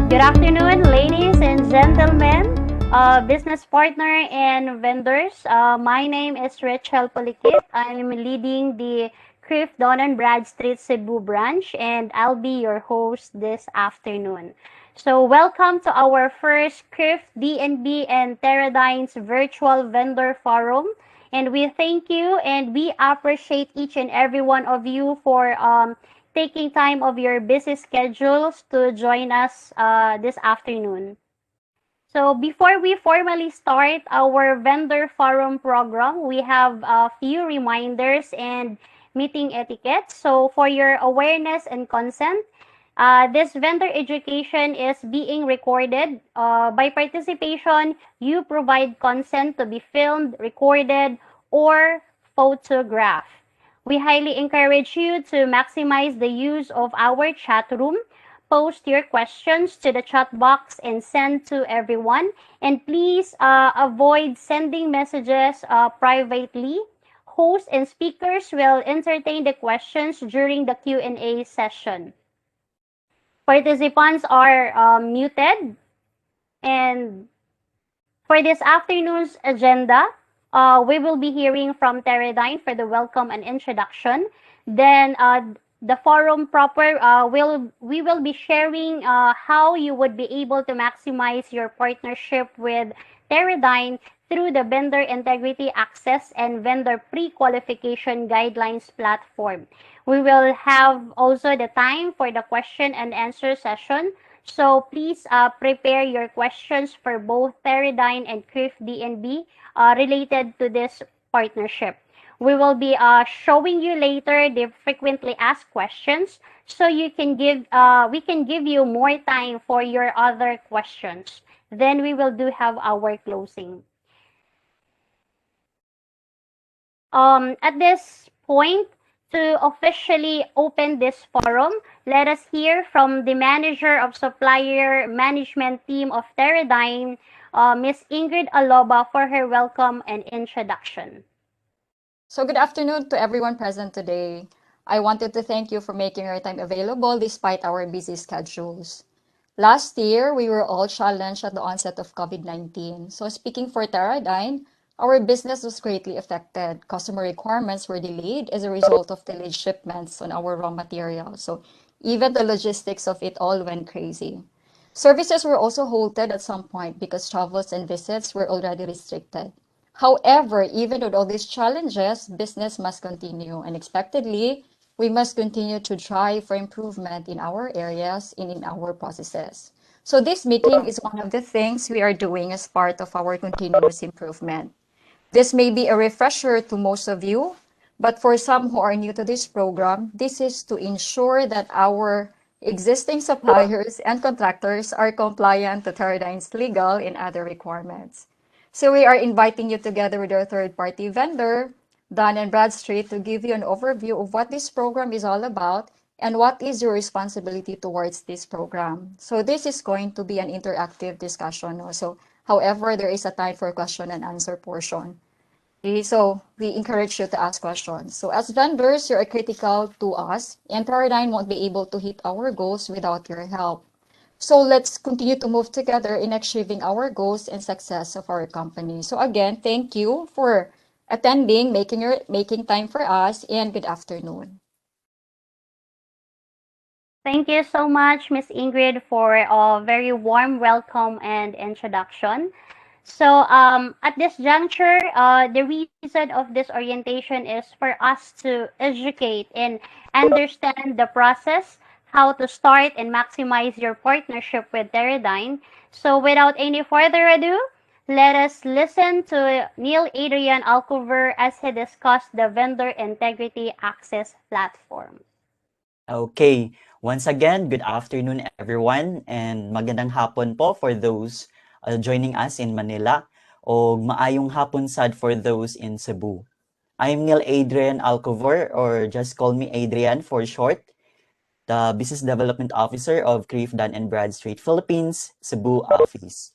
Good afternoon, ladies and gentlemen, business partner and vendors. My name is Rachel Polikit. I'm leading the CRIF Don and Bradstreet Cebu branch, and I'll be your host this afternoon. So, welcome to our first CRIF DNB and Teradyne's virtual vendor forum. And we thank you and we appreciate each and every one of you for taking time of your busy schedules to join us this afternoon. So before we formally start our vendor forum program, we have a few reminders and meeting etiquette. So for your awareness and consent, this vendor education is being recorded. By participation, you provide consent to be filmed, recorded, or photographed. We highly encourage you to maximize the use of our chat room. Post your questions to the chat box and send to everyone. And please avoid sending messages privately. Hosts and speakers will entertain the questions during the Q&A session. Participants are muted. And for this afternoon's agenda, we will be hearing from Teradyne for the welcome and introduction. Then the forum proper we will be sharing how you would be able to maximize your partnership with Teradyne through the vendor integrity access and vendor pre-qualification guidelines platform. We will have also the time for the question and answer session. So please prepare your questions for both Teradyne and CRIF DNB related to this partnership. We will be showing you later the frequently asked questions, so we can give you more time for your other questions. Then we will do have our closing. At this point, to officially open this forum, let us hear from the manager of supplier management team of Teradyne, Ms. Ingrid Aloba, for her welcome and introduction. So good afternoon to everyone present today. I wanted to thank you for making your time available despite our busy schedules. Last year, we were all challenged at the onset of COVID-19. So speaking for Teradyne, our business was greatly affected. Customer requirements were delayed as a result of delayed shipments on our raw materials. So even the logistics of it all went crazy. Services were also halted at some point because travels and visits were already restricted. However, even with all these challenges, business must continue. Unexpectedly, we must continue to drive for improvement in our areas and in our processes. So this meeting is one of the things we are doing as part of our continuous improvement. This may be a refresher to most of you, but for some who are new to this program, this is to ensure that our existing suppliers and contractors are compliant to Teradyne's legal and other requirements. So we are inviting you together with our third-party vendor, Dun& Bradstreet, to give you an overview of what this program is all about and what is your responsibility towards this program. So this is going to be an interactive discussion also. However, there is a time for question and answer portion. Okay, so we encourage you to ask questions. So as vendors, you are critical to us, and Teradyne won't be able to hit our goals without your help. So let's continue to move together in achieving our goals and success of our company. So again, thank you for attending, making time for us, and good afternoon. Thank you so much, Ms. Ingrid, for a very warm welcome and introduction. So at this juncture, the reason of this orientation is for us to educate and understand the process, how to start and maximize your partnership with Teradyne. So without any further ado, let us listen to Neil Adrian Alcover as he discussed the Vendor Integrity Access Platform. Okay, once again, good afternoon everyone and magandang hapon po for those joining us in Manila o maayong hapon sad for those in Cebu. I'm Neil Adrian Alcover, or just call me Adrian for short, the Business Development Officer of CRIF Dun& Bradstreet Philippines Cebu office.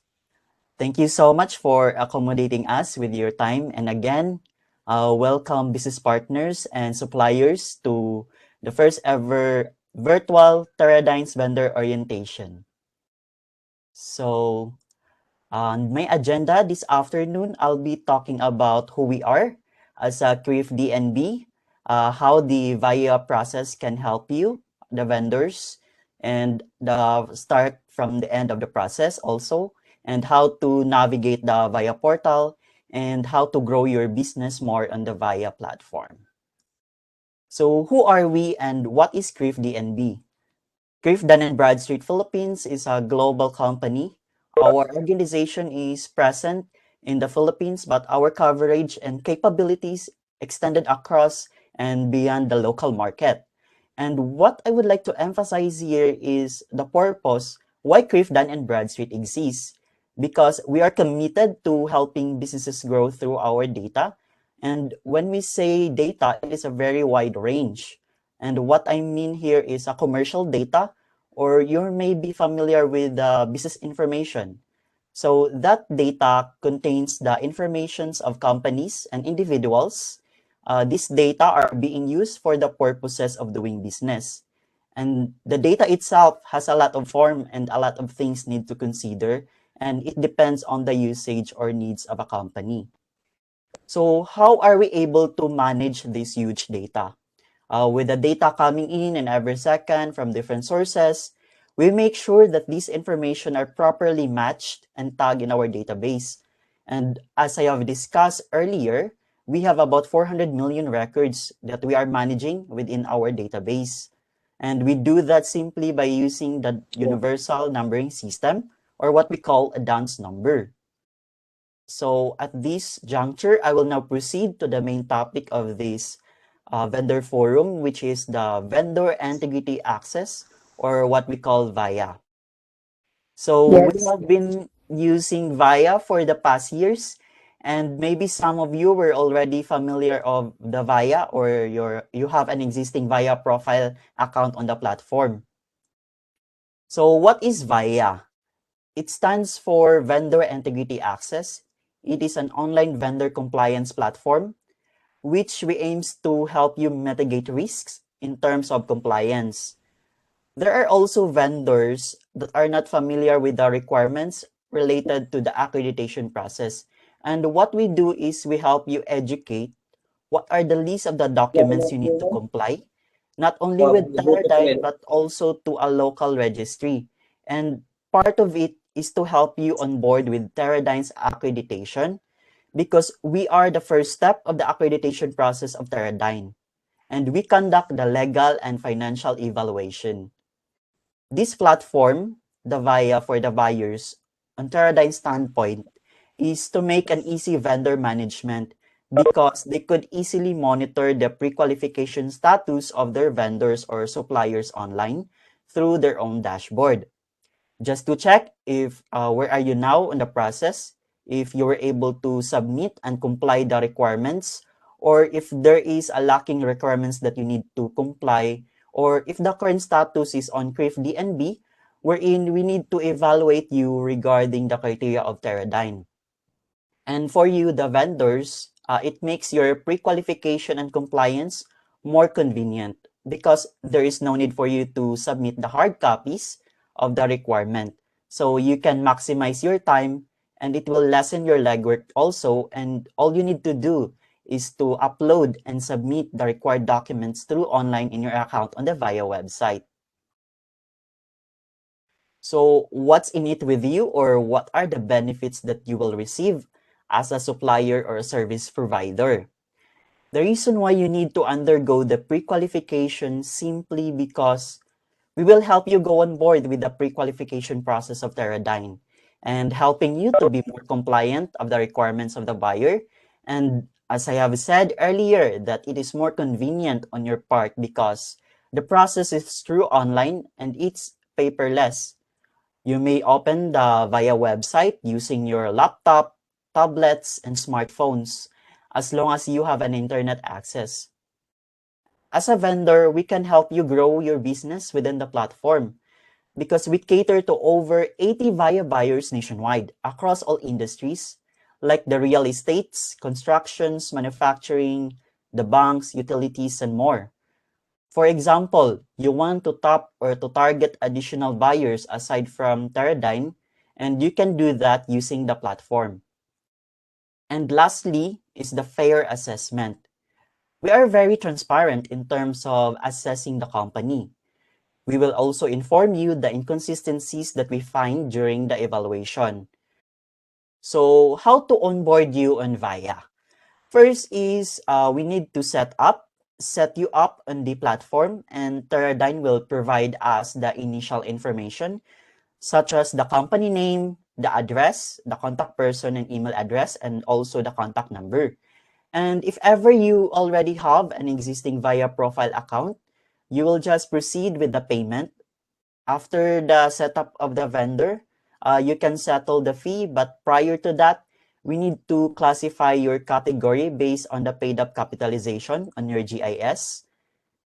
Thank you so much for accommodating us with your time, and again, welcome business partners and suppliers to the first ever virtual Teradyne's vendor orientation. So, on my agenda this afternoon, I'll be talking about who we are as a CRIF DNB, how the VIA process can help you, the vendors, and the start from the end of the process also, and how to navigate the VIA portal, and how to grow your business more on the VIA platform. So who are we and what is CRIF DNB? CRIF Dun& Bradstreet Philippines is a global company. Our organization is present in the Philippines, but our coverage and capabilities extended across and beyond the local market. And what I would like to emphasize here is the purpose why CRIF Dun& Bradstreet exists, because we are committed to helping businesses grow through our data. And when we say data, it is a very wide range. And what I mean here is a commercial data, or you may be familiar with business information. So that data contains the informations of companies and individuals. These data are being used for the purposes of doing business. And the data itself has a lot of form and a lot of things need to consider, and it depends on the usage or needs of a company. So how are we able to manage this huge data? With the data coming in every second from different sources, we make sure that these information are properly matched and tagged in our database. And as I have discussed earlier, we have about 400 million records that we are managing within our database. And we do that simply by using the universal numbering system, or what we call a dance number. So at this juncture, I will now proceed to the main topic of this vendor forum, which is the vendor integrity access, or what we call VIA. So we Yes. have been using VIA for the past years, and maybe some of you were already familiar of the VIA, or you have an existing VIA profile account on the platform. So what is VIA? It stands for Vendor Integrity Access. It is an online vendor compliance platform which we aims to help you mitigate risks in terms of compliance. There are also vendors that are not familiar with the requirements related to the accreditation process. And what we do is we help you educate what are the list of the documents you need to comply, not only with Teradyne, but also to a local registry. And part of it is to help you on board with Teradyne's accreditation, because we are the first step of the accreditation process of Teradyne, and we conduct the legal and financial evaluation. This platform, the VIA for the buyers, on Teradyne's standpoint, is to make an easy vendor management, because they could easily monitor the pre-qualification status of their vendors or suppliers online through their own dashboard. Just to check if where are you now in the process, if you were able to submit and comply the requirements, or if there is a lacking requirements that you need to comply, or if the current status is on CRIF DNB, wherein we need to evaluate you regarding the criteria of Teradyne. And for you, the vendors, it makes your pre-qualification and compliance more convenient, because there is no need for you to submit the hard copies of the requirement. So you can maximize your time, and it will lessen your legwork also. And all you need to do is to upload and submit the required documents through online in your account on the VIA website. So what's in it with you, or what are the benefits that you will receive as a supplier or a service provider? The reason why you need to undergo the pre-qualification simply because we will help you go on board with the pre-qualification process of Teradyne, and helping you to be more compliant of the requirements of the buyer. And as I have said earlier, that it is more convenient on your part because the process is through online and it's paperless. You may open the VIA website using your laptop, tablets, and smartphones, as long as you have an internet access. As a vendor, we can help you grow your business within the platform, because we cater to over 80 VIA buyers nationwide across all industries, like the real estates, constructions, manufacturing, the banks, utilities, and more. For example, you want to tap or to target additional buyers aside from Teradyne, and you can do that using the platform. And lastly is the fair assessment. We are very transparent in terms of assessing the company. We will also inform you the inconsistencies that we find during the evaluation. So how to onboard you on VIA? First is we need to set you up on the platform, and Teradyne will provide us the initial information such as the company name, the address, the contact person and email address, and also the contact number. And if ever you already have an existing VIA profile account, you will just proceed with the payment. After the setup of the vendor, you can settle the fee, but prior to that, we need to classify your category based on the paid up capitalization on your GIS.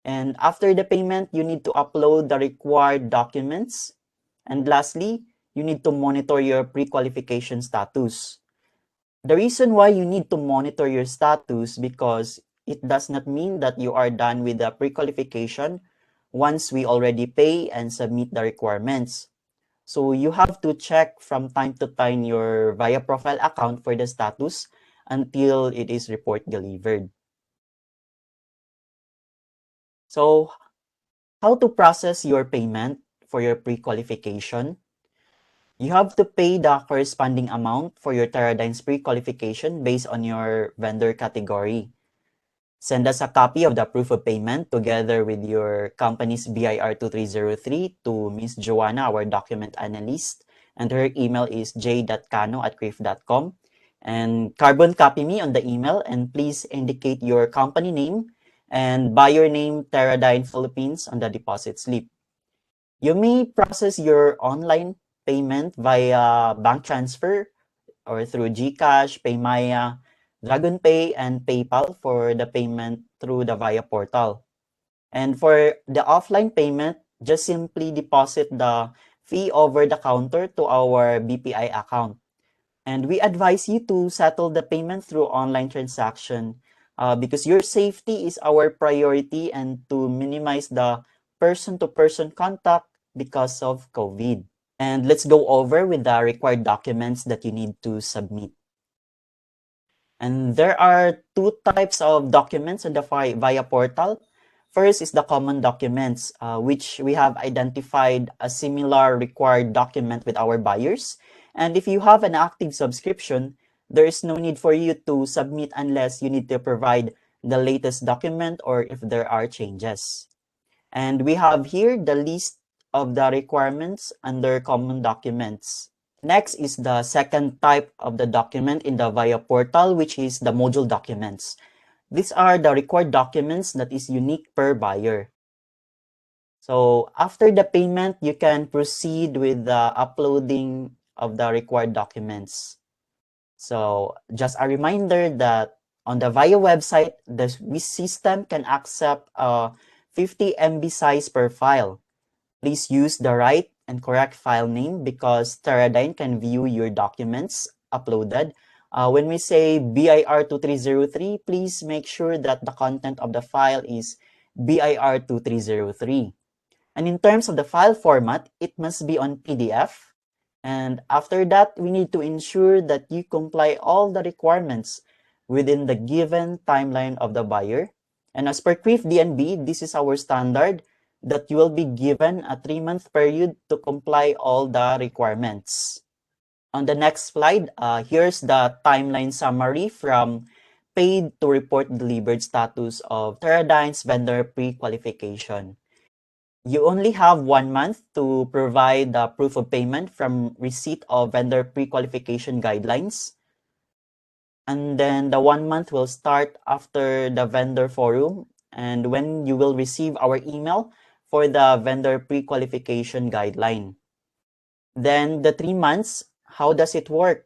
And after the payment, you need to upload the required documents. And lastly, you need to monitor your pre-qualification status. The reason why you need to monitor your status because it does not mean that you are done with the pre-qualification once we already pay and submit the requirements. So you have to check from time to time your VIA profile account for the status until it is report delivered. So how to process your payment for your pre-qualification? You have to pay the corresponding amount for your Teradyne's pre-qualification based on your vendor category. Send us a copy of the proof of payment together with your company's BIR 2303 to Ms. Joanna, our document analyst, and her email is j.cano@crif.com. And carbon copy me on the email, and please indicate your company name and buyer name Teradyne Philippines on the deposit slip. You may process your online payment via bank transfer or through GCash, Paymaya, DragonPay, and PayPal for the payment through the VIA portal. And for the offline payment, just simply deposit the fee over the counter to our BPI account. And we advise you to settle the payment through online transaction because your safety is our priority and to minimize the person-to-person contact because of COVID. And let's go over with the required documents that you need to submit. And there are two types of documents on the VIA portal. First is the common documents, which we have identified a similar required document with our buyers. And if you have an active subscription, there is no need for you to submit unless you need to provide the latest document or if there are changes. And we have here the list of the requirements under common documents. Next is the second type of the document in the VIA portal, which is the module documents. These are the required documents that is unique per buyer. So after the payment, you can proceed with the uploading of the required documents. So just a reminder that on the VIA website, the system can accept a 50 MB size per file. Please use the right and correct file name because Teradyne can view your documents uploaded. When we say BIR 2303, please make sure that the content of the file is BIR 2303. And in terms of the file format, it must be on PDF. And after that, we need to ensure that you comply all the requirements within the given timeline of the buyer. And as per CRIF DNB, this is our standard that you will be given a 3-month period to comply all the requirements. On the next slide, here's the timeline summary from paid to report delivered status of Teradyne's vendor pre-qualification. You only have 1 month to provide the proof of payment from receipt of vendor pre-qualification guidelines. And then the 1 month will start after the vendor forum and when you will receive our email for the vendor pre-qualification guideline. Then the 3 months, how does it work?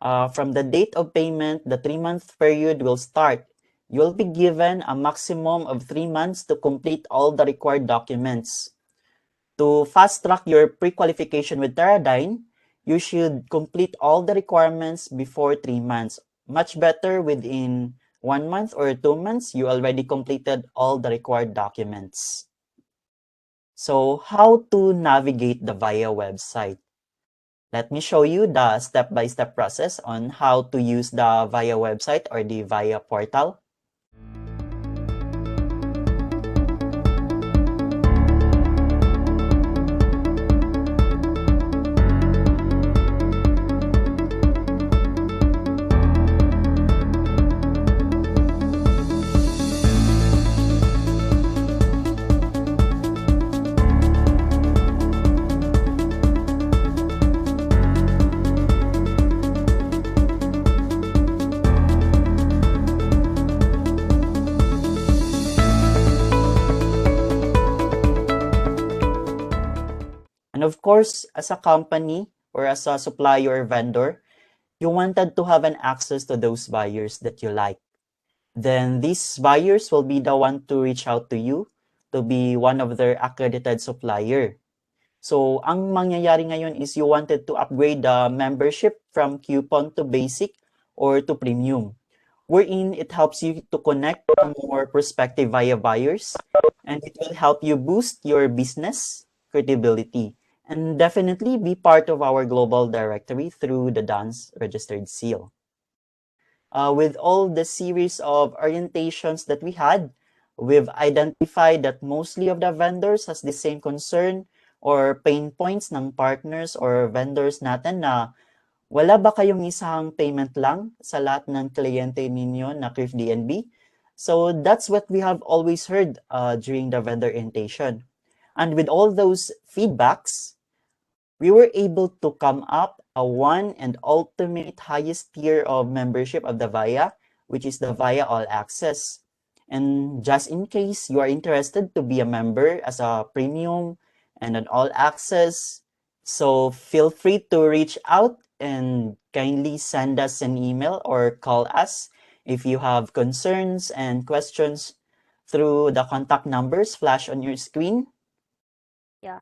From the date of payment, the 3-month period will start. You will be given a maximum of 3 months to complete all the required documents. To fast-track your pre-qualification with Teradyne, you should complete all the requirements before 3 months. Much better within 1 month or 2 months, you already completed all the required documents. So how to navigate the VIA website? Let me show you the step-by-step process on how to use the VIA website or the VIA portal. And of course, as a company or as a supplier or vendor, you wanted to have an access to those buyers that you like. Then these buyers will be the one to reach out to you to be one of their accredited supplier. So, ang mangyayari ngayon is you wanted to upgrade the membership from coupon to basic or to premium, wherein it helps you to connect to more prospective VIA buyers, and it will help you boost your business credibility and definitely be part of our global directory through the DANS registered seal. With all the series of orientations that we had, we've identified that mostly of the vendors has the same concern or pain points ng partners or vendors natin na wala ba kayong isang payment lang sa lahat ng kliyente ninyo na CRIF DNB? So that's what we have always heard during the vendor orientation. And with all those feedbacks, we were able to come up a one and ultimate highest tier of membership of the VIA, which is the VIA All Access. And just in case you are interested to be a member as a premium and an all access, so feel free to reach out and kindly send us an email or call us if you have concerns and questions through the contact numbers flash on your screen. Yeah.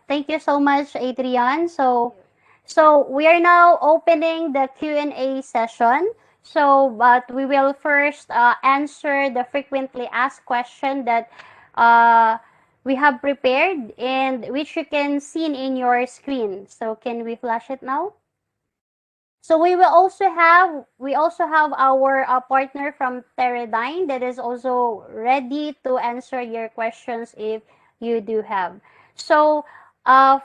Thank you so much, Adrian. So we are now opening the Q&A session. So, but we will first answer the frequently asked question that uh, we have prepared and which you can see in your screen. So, can we flash it now? So we also have our partner from Teradyne that is also ready to answer your questions if you do have. So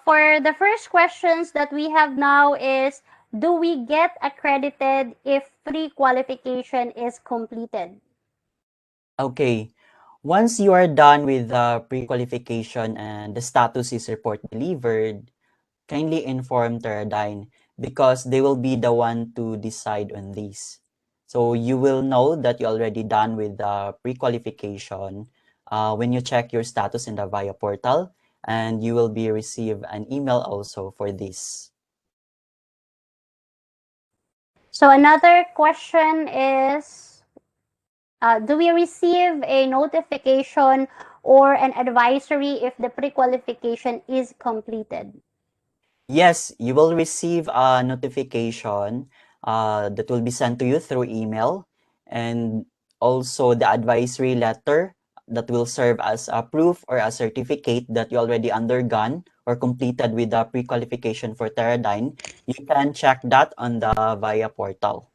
for the first questions that we have now is, do we get accredited if pre-qualification is completed? Okay. Once you are done with the pre-qualification and the status is report delivered, kindly inform Teradyne because they will be the one to decide on this. So you will know that you're already done with the pre-qualification when you check your status in the VIA portal, and you will be receive an email also for this. So another question is, do we receive a notification or an advisory if the pre-qualification is completed? Yes, you will receive a notification that will be sent to you through email, and also the advisory letter that will serve as a proof or a certificate that you already undergone or completed with the pre-qualification for Teradyne. You can check that on the VIA portal.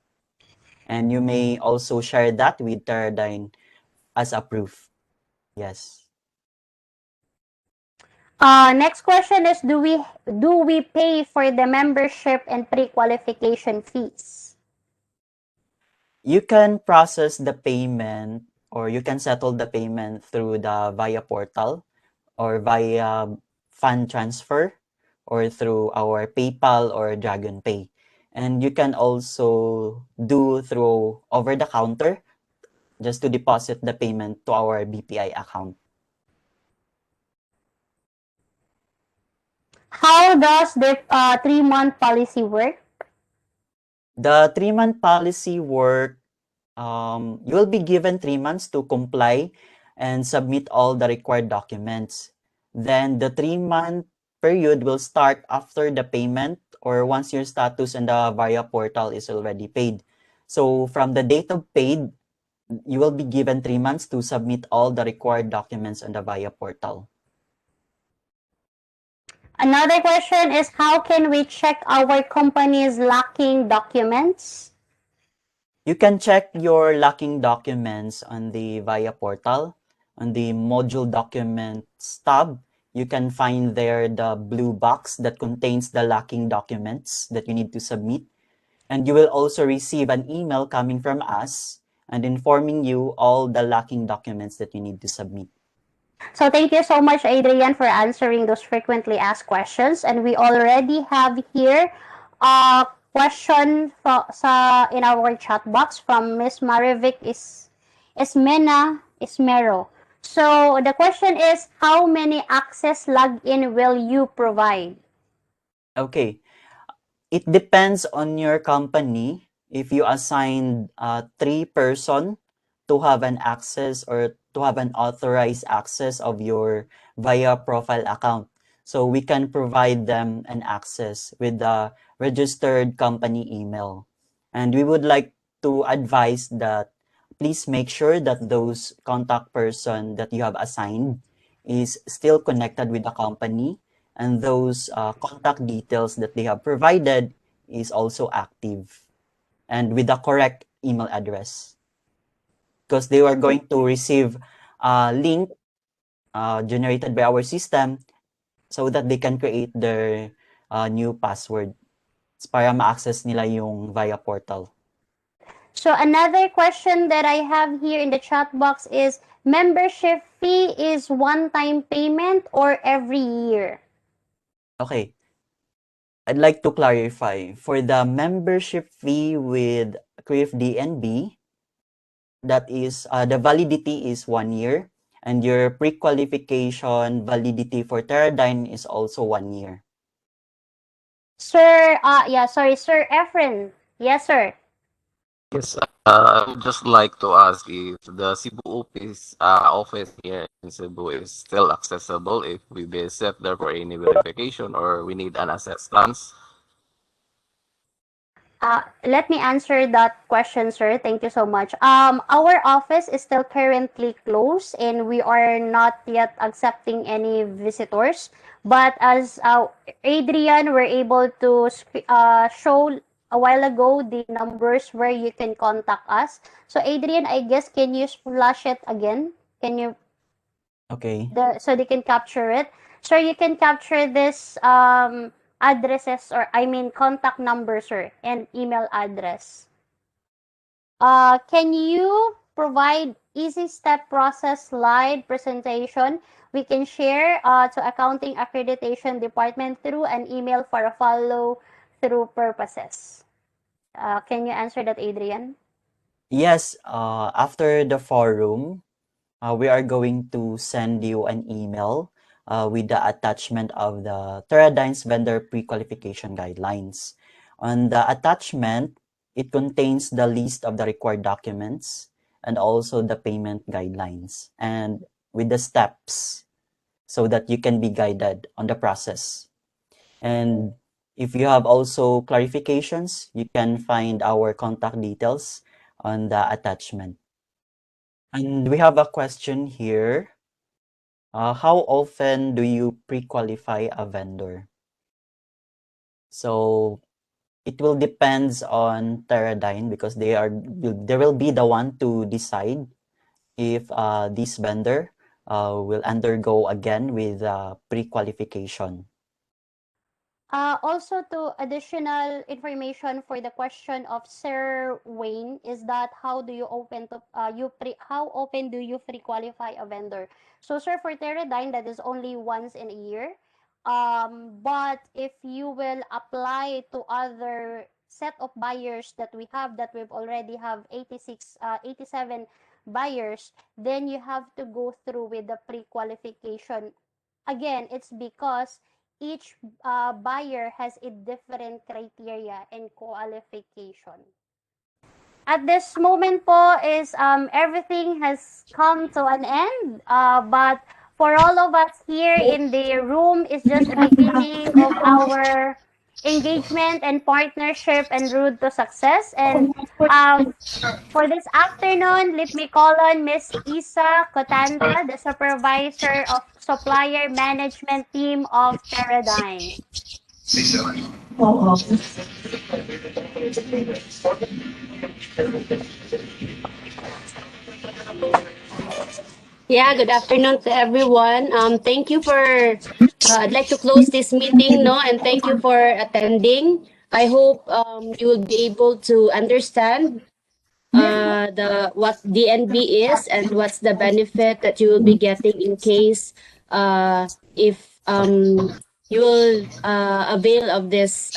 And you may also share that with Teradyne as a proof. Yes. Next question is, do we pay for the membership and pre-qualification fees? You can process the payment or you can settle the payment through the VIA portal or via fund transfer or through our PayPal or Dragon Pay. And you can also do through over the counter just to deposit the payment to our BPI account. How does the 3-month policy work? The 3-month policy work, you will be given 3 months to comply and submit all the required documents. Then the 3-month period will start after the payment or once your status in the VIA portal is already paid. So from the date of paid, you will be given 3 months to submit all the required documents on the VIA portal. Another question is how can we check our company's lacking documents? You can check your lacking documents on the VIA portal. On the module documents tab, you can find there the blue box that contains the lacking documents that you need to submit. And you will also receive an email coming from us and informing you all the lacking documents that you need to submit. So thank you so much, Adrian, for answering those frequently asked questions. And we already have here a question in our chat box from Miss Marivic Ismero. So the question is, how many access login will you provide? Okay. It depends on your company. If you assign 3 person to have an access or to have an authorized access of your VIA profile account. So we can provide them an access with the registered company email. And we would like to advise that please make sure that those contact person that you have assigned is still connected with the company, and those contact details that they have provided is also active and with the correct email address, because they are going to receive a link generated by our system so that they can create their new password para ma-access nila yung via portal. So another question that I have here in the chat box is, membership fee is one-time payment or every year? Okay. I'd like to clarify. For the membership fee with CRIF DNB, that is, the validity is 1 year, and your pre-qualification validity for Teradyne is also 1 year. Sir Efren. Yes, sir. Yes, I would just like to ask if the office here in Cebu is still accessible if we visit there for any verification or we need an assistance. Let me answer that question, sir. Thank you so much. Our office is still currently closed and we are not yet accepting any visitors. But as Adrian were able to show a while ago the numbers where you can contact us. So Adrian, I guess, can you flash it again? Can you Okay. so they can capture it. So you can capture this addresses, or I mean contact number, sir, and email address. Can you provide easy step process slide presentation we can share to accounting accreditation department through an email for a follow through purposes? Can you answer that, Adrian? Yes, after the forum, we are going to send you an email with the attachment of the Teradyne's vendor pre-qualification guidelines. On the attachment, it contains the list of the required documents and also the payment guidelines and with the steps so that you can be guided on the process. And if you have also clarifications, you can find our contact details on the attachment. And we have a question here. How often do you pre-qualify a vendor? So it will depends on Teradyne because they will be the one to decide if this vendor will undergo again with pre-qualification. Also, to additional information for the question of Sir Wayne is that how do you open to how open do you pre-qualify a vendor? So, sir, for Teradyne, that is only once in a year. But if you will apply to other set of buyers that we have, that we've already have 87 buyers, then you have to go through with the pre-qualification. Again, it's because each buyer has a different criteria and qualification. At this moment po is everything has come to an end. But for all of us here in the room is just the beginning of our engagement and partnership and road to success. And uh, for this afternoon, let me call on Miss Isa Cotanta, the supervisor of supplier management team of Teradyne. Yeah, good afternoon to everyone. Thank you for, I'd like to close this meeting, no, and thank you for attending. I hope you will be able to understand the what DNB is and what's the benefit that you will be getting in case if you will avail of this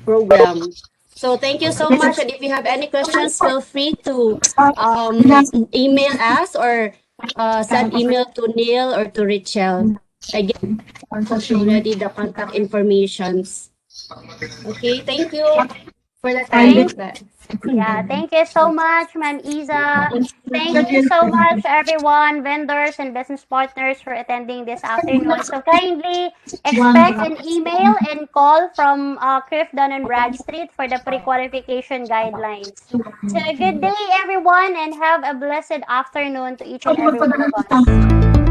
program. So thank you so much. And if you have any questions, feel free to email us or send email to Neil or to Richel. I gave already the contact informations. Okay, thank you for the time. Thank Yeah, thank you so much, Ma'am Isa. Thank you so much, everyone, vendors and business partners for attending this afternoon. So kindly expect an email and call from CRIF Dun& Bradstreet for the pre-qualification guidelines. So good day, everyone, and have a blessed afternoon to each and every one of us.